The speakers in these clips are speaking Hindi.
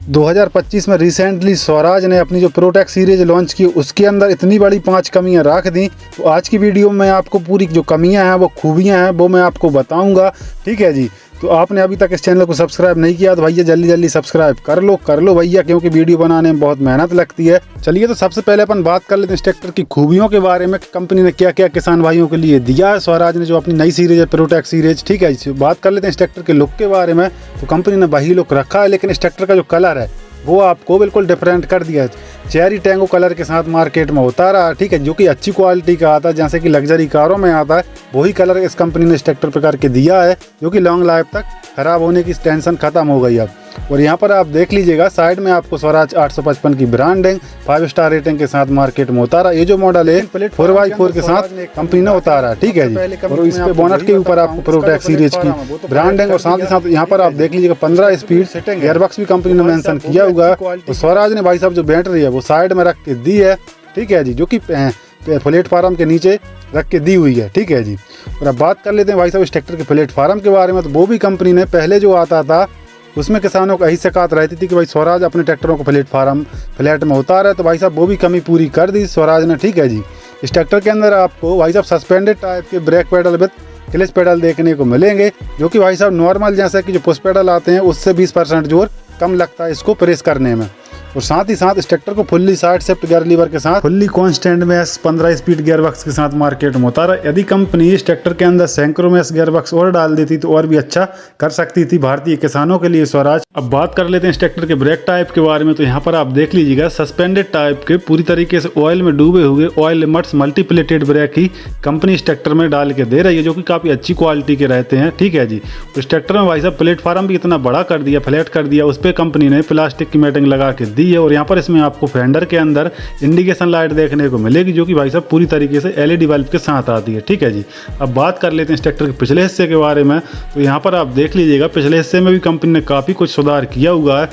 2025 में रिसेंटली स्वराज ने अपनी जो प्रोटेक सीरीज लॉन्च की उसके अंदर इतनी बड़ी 5 कमियां रख दी। तो आज की वीडियो में आपको पूरी जो कमियां हैं वो खूबियां हैं वो मैं आपको बताऊंगा। ठीक है जी। तो आपने अभी तक इस चैनल को सब्सक्राइब नहीं किया तो भैया जल्दी जल्दी सब्सक्राइब कर लो भैया, क्योंकि वीडियो बनाने में बहुत मेहनत लगती है। चलिए तो सबसे पहले अपन बात कर लेते हैं इस ट्रैक्टर की खूबियों के बारे में। कंपनी ने क्या क्या किसान भाइयों के लिए दिया है स्वराज ने जो अपनी नई सीरीज है प्रोटेक सीरीज। ठीक है, बात कर लेते हैं इस ट्रैक्टर के लुक के बारे में। तो कंपनी ने वही लुक रखा है, लेकिन इस ट्रैक्टर का जो कलर है वो आपको बिल्कुल डिफरेंट कर दिया है। चेरी टैंगो कलर के साथ मार्केट में होता रहा। ठीक है, जो कि अच्छी क्वालिटी का आता है, जैसे कि लग्जरी कारों में आता है, वही कलर इस कंपनी ने इस ट्रैक्टर पे करके दिया है, जो कि लॉन्ग लाइफ तक खराब होने की टेंशन खत्म हो गई अब। और यहाँ पर आप देख लीजिएगा साइड में आपको स्वराज 855 की ब्रांडिंग 5 स्टार रेटिंग के साथ मार्केट में उतारा। ये जो मॉडल है 4x4 के साथ कंपनी ने उतारा। ठीक है जी। और इस पे बोनट के ऊपर आपको प्रोटेक सीरीज की ब्रांडिंग और साथ ही साथ यहाँ पर आप देख लीजिएगा 15 स्पीड गियरबॉक्स भी कंपनी ने मेंशन किया हुआ है। तो स्वराज ने भाई साहब जो बैटरी है वो साइड में रख के दी है। ठीक है जी, जो कि प्लेटफार्म के नीचे रख के दी हुई है। ठीक है जी। और अब बात कर लेते हैं भाई साहब इस ट्रैक्टर के प्लेटफार्म के बारे में। तो वो भी कंपनी ने पहले जो आता था उसमें किसानों को यही शिकायत रहती थी कि भाई स्वराज अपने ट्रैक्टरों को फ्लैट में उतारा है। तो भाई साहब वो भी कमी पूरी कर दी स्वराज ने। ठीक है जी। इस ट्रैक्टर के अंदर आपको भाई साहब सस्पेंडेड टाइप के brake pedal with clutch pedal देखने को मिलेंगे, जो कि भाई साहब नॉर्मल जैसे कि जो पुश पेडल आते हैं उससे 20% जोर कम लगता है इसको प्रेस करने में। और साथ ही साथ इस ट्रैक्टर को fully side shift gear lever के साथ फुल्ली कांस्टेंट में 15 स्पीड गियरबॉक्स के साथ मार्केट में उतारा। यदि कंपनी इस ट्रैक्टर के अंदर सैंक्रोमेस गियरबॉक्स और डाल देती तो और भी अच्छा कर सकती थी भारतीय किसानों के लिए स्वराज। अब बात कर लेते हैं इस ट्रैक्टर के ब्रेक टाइप के बारे में। तो यहाँ पर आप देख लीजिएगा सस्पेंडेड टाइप के पूरी तरीके से ऑयल में डूबे हुए ऑयल लिमिट्स मल्टीप्लेटेड ब्रेक ही कंपनी इस ट्रैक्टर में डाल के दे रही है, जो कि काफी अच्छी क्वालिटी के रहते हैं। ठीक है जी। इस ट्रैक्टर में भाई साहब प्लेटफार्म भी इतना बड़ा कर दिया, फ्लैट कर दिया, उस पर कंपनी ने प्लास्टिक की मैटिंग लगा के दी है। और यहाँ पर इसमें आपको फेंडर के अंदर इंडिकेशन लाइट देखने को मिलेगी, जो कि भाई साहब पूरी तरीके से एलईडी बल्ब के साथ आती है। ठीक है जी। अब बात कर लेते हैं इस ट्रैक्टर के पिछले हिस्से के बारे में। तो यहाँ पर आप देख लीजिएगा पिछले हिस्से में भी कंपनी ने काफ़ी कुछ सुधार किया हुआ है।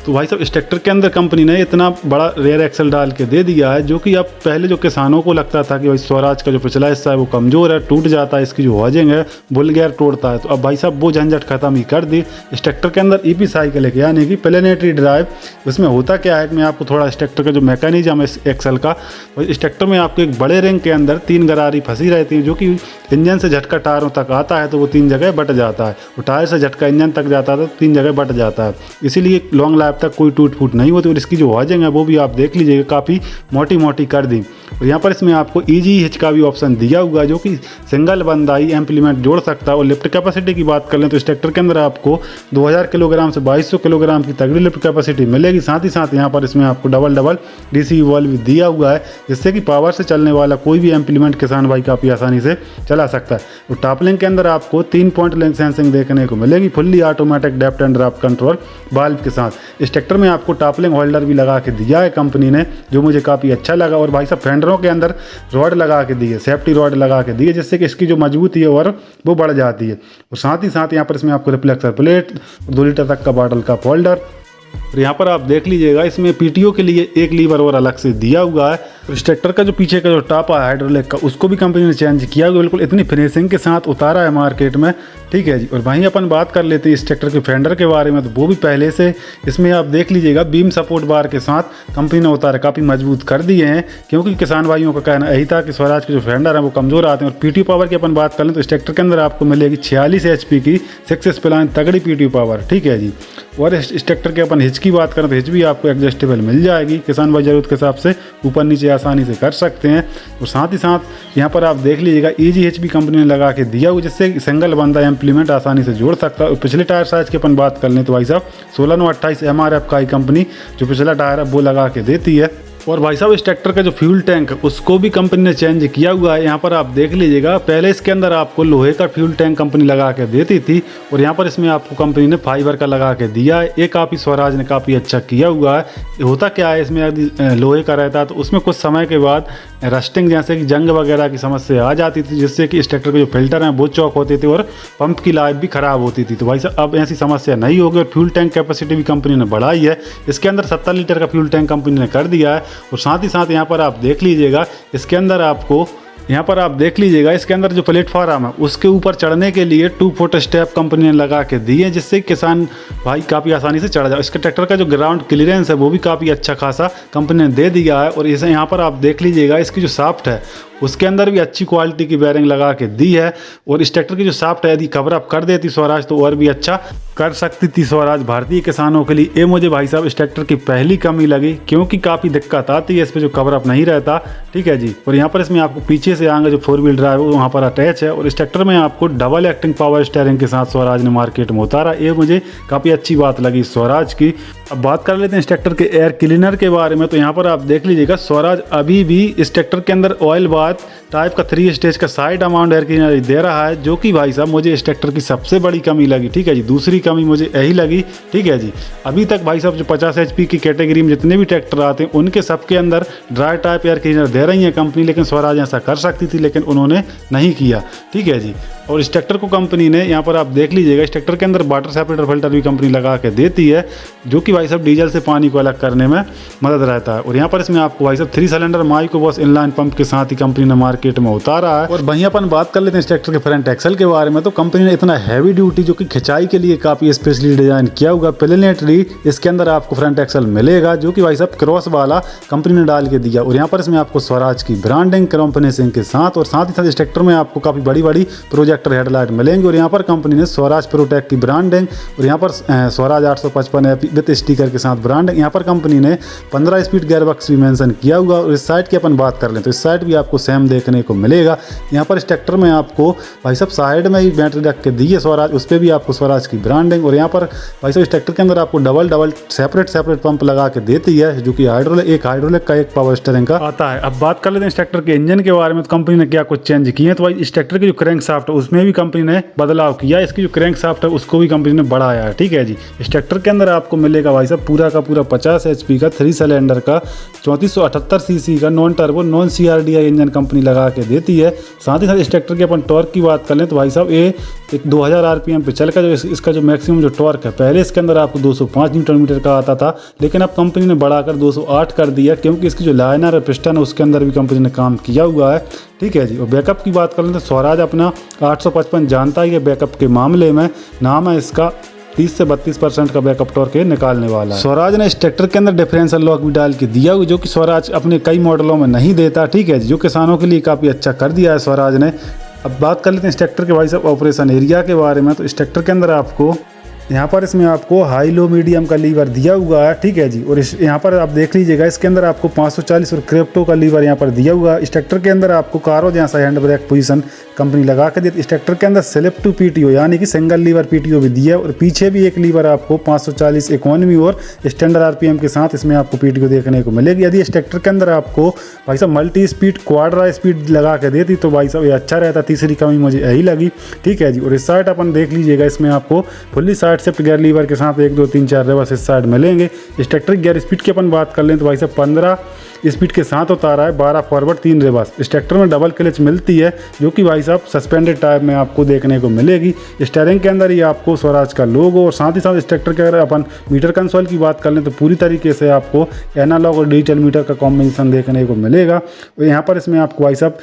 तो भाई साहब इस ट्रैक्टर के अंदर कंपनी ने इतना बड़ा रेयर एक्सल डाल के दे दिया है, जो कि अब पहले जो किसानों को लगता था कि भाई स्वराज का जो पिछला हिस्सा है वो कमज़ोर है, टूट जाता है, इसकी जो हॉजिंग है बुल गियर तोड़ता है। तो अब भाई साहब वो झंझट खत्म ही कर दी। इस ट्रैक्टर के अंदर ईपी साइकिल है, यानी कि प्लेनेटरी ड्राइव। उसमें होता क्या है कि मैं आपको थोड़ा इस ट्रैक्टर का जो मैकेनिज्म है एक्सल का, इस ट्रैक्टर में आपको एक बड़े रिंग के अंदर 3 गरारी फंसी रहती है, जो कि इंजन से झटका टायरों तक आता है तो वो 3 जगह बट जाता है। वो टायर से झटका इंजन तक जाता है तो 3 जगह बट जाता है, इसीलिए लॉन्ग लाइफ तक कोई टूट फूट नहीं होती। और इसकी जो हॉजिंग है वो भी आप देख लीजिएगा काफ़ी मोटी मोटी कर दी। और यहाँ पर इसमें आपको ईजी हिच का भी ऑप्शन दिया हुआ है, जो कि सिंगल बंदा ही इम्प्लीमेंट जोड़ सकता है। और लिफ्ट कैपेसिटी की बात कर लें तो इस ट्रैक्टर के अंदर आपको 2000 किलोग्राम से 2200 किलोग्राम की तगड़ी लिफ्ट कैपेसिटी मिलेगी। साथ ही साथ यहाँ पर इसमें आपको डबल डीसी वॉल्व दिया हुआ है, जिससे कि पावर से चलने वाला कोई भी इम्प्लीमेंट किसान भाई काफ़ी आसानी से चला सकता है। तो टॉपलिंग के अंदर आपको 3 पॉइंट लिंक सेंसिंग देखने को मिलेगी, fully automatic depth and drop control valve के साथ। इस ट्रैक्टर में आपको टॉपलिंग होल्डर भी लगा के दिया है कंपनी ने, जो मुझे काफ़ी अच्छा लगा। और भाई साहब फेंडरों के अंदर रॉड लगा के दी है, सेफ्टी रॉड लगा के दी है, जिससे कि इसकी जो मजबूती है और वो बढ़ जाती है। और साथ ही साथ यहाँ पर इसमें आपको रिफ्लेक्टर प्लेट, 2 लीटर तक का बॉटल का होल्डर। और यहाँ पर आप देख लीजिएगा इसमें पीटीओ के लिए एक लीवर और अलग से दिया हुआ है। तो इस ट्रैक्टर का जो पीछे का जो टॉप है हाइड्रोलिक का, उसको भी कंपनी ने चेंज किया हुआ, बिल्कुल इतनी फिनिशिंग के साथ उतारा है मार्केट में। ठीक है जी। और वहीं अपन बात कर लेते हैं इस ट्रैक्टर के फेंडर के बारे में। तो वो भी पहले से इसमें आप देख लीजिएगा बीम सपोर्ट बार के साथ कंपनी ने उतारे काफ़ी मजबूत कर दिए हैं, क्योंकि किसान भाइयों का कहना यही था कि स्वराज के जो फेंडर हैं वो कमज़ोर आते हैं। और पीटीओ पावर की अपन बात कर लें तो इस ट्रैक्टर के अंदर आपको मिलेगी 46 HP की 6 स्प्लाइन तगड़ी पीटीओ पावर। ठीक है जी। और इस ट्रैक्टर के अपन हिच की बात करें तो हिच भी आपको एडजस्टेबल मिल जाएगी, किसान भाई जरूरत के हिसाब से ऊपर नीचे आसानी से कर सकते हैं। और साथ ही साथ यहाँ पर आप देख लीजिएगा ईजी हिच भी कंपनी ने लगा के दिया हुआ, जिससे सिंगल बंदा इम्प्लीमेंट आसानी से जोड़ सकता है। और पिछले टायर साइज की अपन बात कर लें तो भाई साहब 16/28 MRF का ही कंपनी जो पिछला टायर है वो लगा के देती है। और भाई साहब इस ट्रैक्टर का जो फ्यूल टैंक है उसको भी कंपनी ने चेंज किया हुआ है। यहाँ पर आप देख लीजिएगा पहले इसके अंदर आपको लोहे का फ्यूल टैंक कंपनी लगा के देती थी, और यहाँ पर इसमें आपको कंपनी ने फाइबर का लगा के दिया है। ये काफ़ी स्वराज ने काफ़ी अच्छा किया हुआ है। होता क्या है इसमें यदि लोहे का रहता है तो उसमें कुछ समय के बाद रस्टिंग जैसे कि जंग वगैरह की समस्या आ जाती थी, जिससे कि इस ट्रैक्टर के जो फिल्टर हैं वो चौक होते थे और पंप की लाइफ भी ख़राब होती थी। तो भाई साहब अब ऐसी समस्या नहीं होगी। और फ्यूल टैंक कैपेसिटी भी कंपनी ने बढ़ाई है, इसके अंदर 70 लीटर का फ्यूल टैंक कंपनी ने कर दिया है। और साथ ही साथ यहाँ पर आप देख लीजिएगा इसके अंदर आपको यहाँ पर आप देख लीजिएगा इसके अंदर जो प्लेटफॉर्म है उसके ऊपर चढ़ने के लिए 2 फुट स्टेप कंपनी ने लगा के दिए, जिससे किसान भाई काफ़ी आसानी से चढ़ जाए। इसके ट्रैक्टर का जो ग्राउंड क्लियरेंस है वो भी काफ़ी अच्छा खासा कंपनी ने दे दिया है। और इसे यहाँ पर आप देख लीजिएगा इसकी जो शाफ्ट है उसके अंदर भी अच्छी क्वालिटी की बेयरिंग लगा के दी है। और इस ट्रैक्टर की जो शाफ्ट है यदि कवर अप कर देती स्वराज तो और भी अच्छा कर सकती थी स्वराज भारतीय किसानों के लिए। ये मुझे भाई साहब इस ट्रैक्टर की पहली कमी लगी, क्योंकि काफ़ी दिक्कत आती है इस पर जो कवर अप नहीं रहता। ठीक है जी। और यहाँ पर इसमें आपको पीछे से आगे जो 4 व्हील ड्राइव है वहाँ पर अटैच है। और इस ट्रैक्टर में आपको डबल एक्टिंग पावर स्टीयरिंग के साथ स्वराज ने मार्केट में उतारा, ये मुझे काफ़ी अच्छी बात लगी स्वराज की। अब बात कर लेते हैं इस ट्रैक्टर के एयर क्लीनर के बारे में। तो यहाँ पर आप देख लीजिएगा स्वराज अभी भी इस ट्रैक्टर के अंदर ऑयल बाथ टाइप का 3 स्टेज का साइड अमाउंट एयर क्लीनर दे रहा है, जो कि भाई साहब मुझे इस ट्रैक्टर की सबसे बड़ी कमी लगी। ठीक है जी। दूसरी कमी मुझे यही लगी। ठीक है जी। अभी तक भाई साहब जो 50 HP की कैटेगरी में जितने भी ट्रैक्टर आते हैं उनके सबके अंदर ड्राई टाइप एयर क्लीनर दे रही है कंपनी, लेकिन स्वराज ऐसा कर सकती थी लेकिन उन्होंने नहीं किया। ठीक है जी। और इस ट्रैक्टर को कंपनी ने यहाँ पर आप देख लीजिएगा इस ट्रैक्टर के अंदर वाटर सेपरेटर फिल्टर भी कंपनी लगा के देती है, जो कि भाई साहब डीजल से पानी को अलग करने में मदद रहता है। और यहाँ पर इसमें आपको भाई साहब 3 cylinder micro boss inline pump के साथ ही कंपनी ने मार्केट में उतारा है। और वहीं अपन बात कर लेते हैं इस ट्रैक्टर के फ्रंट एक्सल के बारे में। तो कंपनी ने इतना हैवी ड्यूटी जो कि खिंचाई के लिए काफ़ी स्पेशली डिजाइन किया हुआ प्लेनेटरी इसके अंदर आपको फ्रंट एक्सल मिलेगा, जो कि भाई साहब क्रॉस वाला कंपनी ने डाल के दिया। और यहाँ पर इसमें आपको स्वराज की ब्रांडिंग क्रोम फिनिशिंग के साथ और साथ ही साथ इस ट्रैक्टर में आपको काफ़ी बड़ी बड़ी प्रोजेक्टर हेडलाइट मिलेंगे। और यहाँ पर कंपनी ने स्वराज प्रोटेक की ब्रांडिंग और यहाँ पर स्वराज 855 विद स्टिकर के साथ ब्रांडिंग। यहाँ पर कंपनी ने 15 स्पीड गियरबॉक्स भी मेंशन किया हुआ। और इस साइड की अपन बात कर लें तो इस साइड भी आपको सेम देखने को मिलेगा। यहाँ पर इस ट्रैक्टर में आपको भाई साहब साइड में ही बैटरी रख के दी है स्वराज, उस पर भी आपको स्वराज की ब्रांडिंग। और यहाँ पर भाई साहब इस ट्रैक्टर के अंदर आपको डबल सेपरेट पंप लगा के देती है, जो कि हाइड्रोलिक का एक पावर स्टीयरिंग का आता है। अब बात कर लेते हैं इस ट्रैक्टर के इंजन के बारे में। तो कंपनी ने क्या कुछ चेंज किए हैं। तो भाई इस ट्रैक्टर की जो क्रैंक शाफ्ट है उसमें भी कंपनी ने बदलाव किया। इसकी जो क्रैंक शाफ्ट है उसको भी कंपनी ने बढ़ाया है। ठीक है जी। इस ट्रैक्टर के अंदर आपको मिलेगा भाई साहब पूरा का पूरा 50 HP का 3 सिलेंडर का 3478 cc का non turbo non CRDI engine company लगा के देती है। साथ ही साथ इस ट्रैक्टर के अपन टॉर्क की बात कर लें तो भाई साहब ये एक 2000 RPM पे चलकर जो इसका जो मैक्सिमम जो टॉर्क है, पहले इसके अंदर आपको 205 न्यूटन का आता था, लेकिन अब कंपनी ने बढ़ाकर 208 कर दिया, क्योंकि इसकी जो लाइनर है पिस्टन है उसके अंदर भी कंपनी ने काम किया हुआ है। ठीक है जी। और बैकअप की बात करें तो स्वराज अपना 855 जानता ही है बैकअप के मामले में। नाम है इसका 30 से 32% का बैकअप टॉर्क निकालने वाला है। स्वराज ने इस ट्रैक्टर के अंदर डिफरेंशियल लॉक भी डाल के दिया हुआ, जो कि स्वराज अपने कई मॉडलों में नहीं देता। ठीक है जी। जो किसानों के लिए काफ़ी अच्छा कर दिया है स्वराज ने। अब बात कर लेते हैं इस ट्रैक्टर के भाई साहब ऑपरेशन एरिया के बारे में। तो इस ट्रैक्टर के अंदर आपको यहाँ पर इसमें आपको हाई लो मीडियम का लीवर दिया हुआ है। ठीक है जी। और इस यहाँ पर आप देख लीजिएगा इसके अंदर आपको 540 और क्रिप्टो का लीवर यहाँ पर दिया हुआ है। इस ट्रैक्टर के अंदर आपको कारो जैसा हैंड ब्रेक पोजीशन कंपनी लगा के दी। इस ट्रैक्टर के अंदर सेलेक्ट टू PTO यानी कि सिंगल लीवर PTO भी दिया है। और पीछे भी एक लीवर आपको 540 इकोनॉमी और स्टैंडर्ड RPM के साथ इसमें आपको PTO देखने को मिलेगी। यदि इस ट्रैक्टर के अंदर आपको भाई साहब मल्टी स्पीड क्वाड्रा स्पीड लगा के देती तो भाई साहब ये अच्छा रहता। तीसरी कमी मुझे यही लगी। ठीक है जी। और इस साइड अपन देख लीजिएगा इसमें आपको fully side shift gear lever के साथ 1 2 3 4 रिवर्स इस साइड मिलेंगे। इस ट्रैक्टर की गियर स्पीड की अपन बात कर लें तो भाई साहब 15 स्पीड के साथ उतारा है, 12 फॉरवर्ड 3 रिवर्स। इस ट्रैक्टर में डबल क्लच मिलती है, जो कि भाई साहब सस्पेंडेड टाइप में आपको देखने को मिलेगी। स्टीयरिंग के अंदर ही आपको स्वराज का लोगो और साथ ही साथ इस ट्रैक्टर के अगर अपन मीटर कंसोल की बात कर लें तो पूरी तरीके से आपको एनालॉग और डिजिटल मीटर का कॉम्बिनेशन देखने को मिलेगा। और यहाँ पर इसमें आपको भाई साहब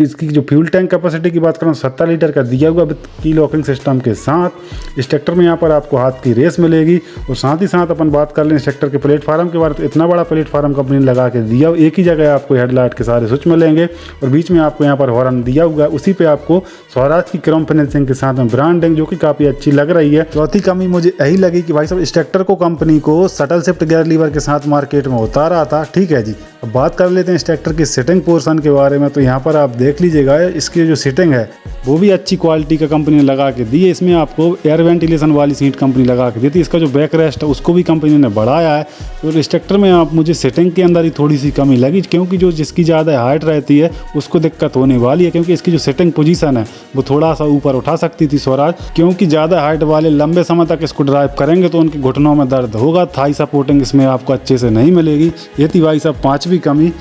इसकी जो फ्यूल टैंक कैपेसिटी की बात करूँ 70 लीटर का दिया हुआ विद की लॉकिंग सिस्टम के साथ। इस ट्रैक्टर में यहाँ पर आपको हाथ की रेस मिलेगी। और साथ ही साथ अपन बात कर लें इस ट्रैक्टर के प्लेटफार्म के बारे में तो इतना बड़ा प्लेटफार्म कंपनी ने लगा के दिया। एक ही जगह आपको हेडलाइट के सारे स्विच मिलेंगे और बीच में आपको यहाँ पर हॉर्न दिया हुआ है। उसी पे आपको स्वराज की क्रोम फिनिशिंग के साथ में ब्रांडिंग, जो कि काफ़ी अच्छी लग रही है। चौथी कमी मुझे यही लगी कि भाई साहब इस ट्रैक्टर को कंपनी को शटल शिफ्ट गियर लीवर के साथ मार्केट में उतारा था। ठीक है जी। अब बात कर लेते हैं इस ट्रैक्टर की सिटिंग पोर्शन के बारे में। तो यहाँ पर आप देख लीजिएगा इसकी जो सीटिंग है वो भी अच्छी क्वालिटी का कंपनी ने लगा के दी है। इसमें आपको एयर वेंटिलेशन वाली सीट कंपनी लगा के दी थी। इसका जो बैक रेस्ट है उसको भी कंपनी ने बढ़ाया है। और इस ट्रैक्टर में आप मुझे सीटिंग के अंदर ही थोड़ी सी कमी लगी, क्योंकि जो जिसकी ज़्यादा हाइट रहती है उसको दिक्कत होने वाली है, क्योंकि इसकी जो सीटिंग पोजीशन है वो थोड़ा सा ऊपर उठा सकती थी स्वराज, क्योंकि ज़्यादा हाइट वाले लंबे समय तक इसको ड्राइव करेंगे तो उनके घुटनों में दर्द होगा। थाई सपोर्टिंग इसमें आपको अच्छे से नहीं मिलेगी। ये थी भाई साहब 5वीं कमी।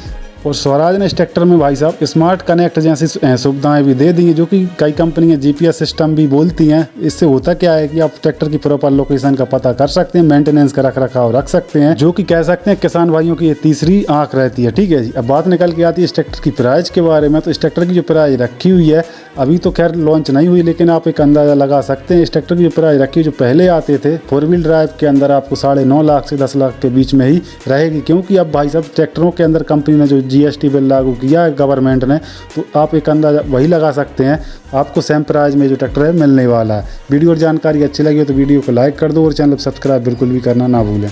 और स्वराज ने इस ट्रैक्टर में भाई साहब स्मार्ट कनेक्ट जैसी सुविधाएं भी दे दी हैं, जो कि कई कंपनियां जीपीएस सिस्टम भी बोलती हैं। इससे होता क्या है कि आप ट्रैक्टर की प्रॉपर लोकेशन का पता कर सकते हैं, मेंटेनेंस का रखरखाव रख सकते हैं, जो कि कह सकते हैं किसान भाइयों की ये तीसरी आंख रहती है। ठीक है जी। अब बात निकल के आती है इस ट्रैक्टर की प्राइस के बारे में। तो इस ट्रैक्टर की जो प्राइस रखी हुई है, अभी तो खैर लॉन्च नहीं हुई, लेकिन आप एक अंदाजा लगा सकते हैं। इस ट्रैक्टर की जो प्राइस रखी है, जो पहले आते थे 4 व्हील ड्राइव के अंदर, आपको 9.5 लाख से 10 लाख के बीच में ही रहेगी, क्योंकि अब भाई साहब ट्रैक्टरों के अंदर कंपनी ने जो जीएसटी बिल लागू किया है गवर्नमेंट ने, तो आप एक अंदाजा वही लगा सकते हैं, आपको सेम प्राइस में जो ट्रैक्टर है मिलने वाला है। वीडियो और जानकारी अच्छी लगी हो तो वीडियो को लाइक कर दो और चैनल को सब्सक्राइब बिल्कुल भी करना ना भूलें।